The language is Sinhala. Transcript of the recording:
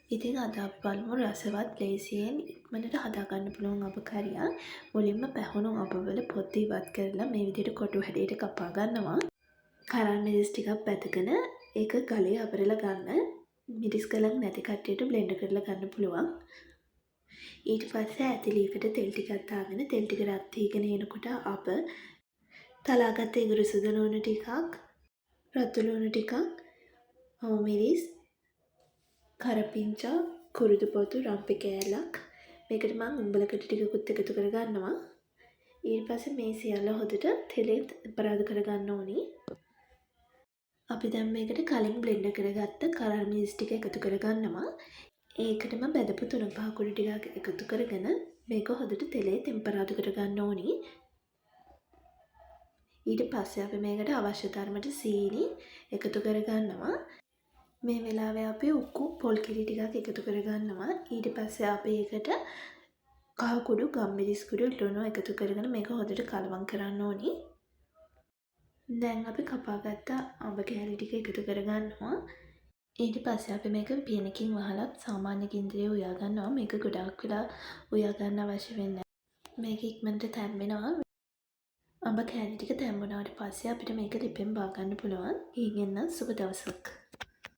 ඉතින් අද අපි බලමු රසවත් ලේසියෙන් ඉක්මනට හදාගන්න පුළුවන් අබ කරියක්. මුලින්ම පැහුණු අබවල පොත්ත ඉවත් කරලා මේ විදිහට කොටු හැඩයට කපා ගන්නවා. කරන් මිරිස් ටිකක් බැදගෙන ඒක ගලේ අබරලා ගන්න. මිරිස් ගලක් නැති කට්ටියට බ්ලෙන්ඩ් කරලා ගන්න පුළුවන්. ඊට පස්සේ ඇතිලීකට තෙල් ටිකක් දාගෙන තෙල් ටික රත් වීගෙන එනකොට අබ තලාගත්ත ඉඟුරු සුදු ලුණු ටිකක්, රතු ලුණු ටිකක්, මිරිස්, කරපිංචා, කුරුදු පොතු, රම්පි කෑල්ලක් මේකට මම උම්බලකට ටිකකුත් එකතු කරගන්නවා. ඊට පස්සේ මේ සියල්ල හොඳට තෙලෙන් පරාද කරගන්න ඕනි. අපි දැන් මේකට කලින් බ්ලෙන්ඩ් කරගත්ත කරන් මිරිස් ටික එකතු කරගන්නවා. ඒකටම බෙදපු තුන පහ කුඩු ටිකක් එකතු කරගෙන මේක හොඳට තෙලේ තෙම්පරාදු කරගන්න ඕනි. ඊට පස්සේ අපි මේකට අවශ්‍ය තරමට සීනි එකතු කරගන්නවා. මේ වෙලාවේ අපි උක්කු පොල් කිරි ටිකක් එකතු කරගන්නවා. ඊට පස්සේ අපි ඒකට කහ කුඩු, ගම්මිරිස් කුඩු, ලුණු එකතු කරගෙන මේක හොඳට කලවම් කරන්න ඕනි. දැන් අපි කපාගත්ත අඹ කෑලි ටික එකතු කරගන්නවා. ඊට පස්සේ අපි මේක පියනකින් වහලත් සාමාන්‍ය ගින්දරේ උයා ගන්නවා. මේක ගොඩාක් වෙලා උයා ගන්න අවශ්‍ය වෙන්නේ නැහැ. මේක ඉක්මනට තැම්බෙනවා. අඹ කෑලි ටික තැම්බුණාට පස්සේ අපිට මේක ලිපෙන් බා ගන්න පුළුවන්. ඊගෙන් නම් සුබ දවසක්.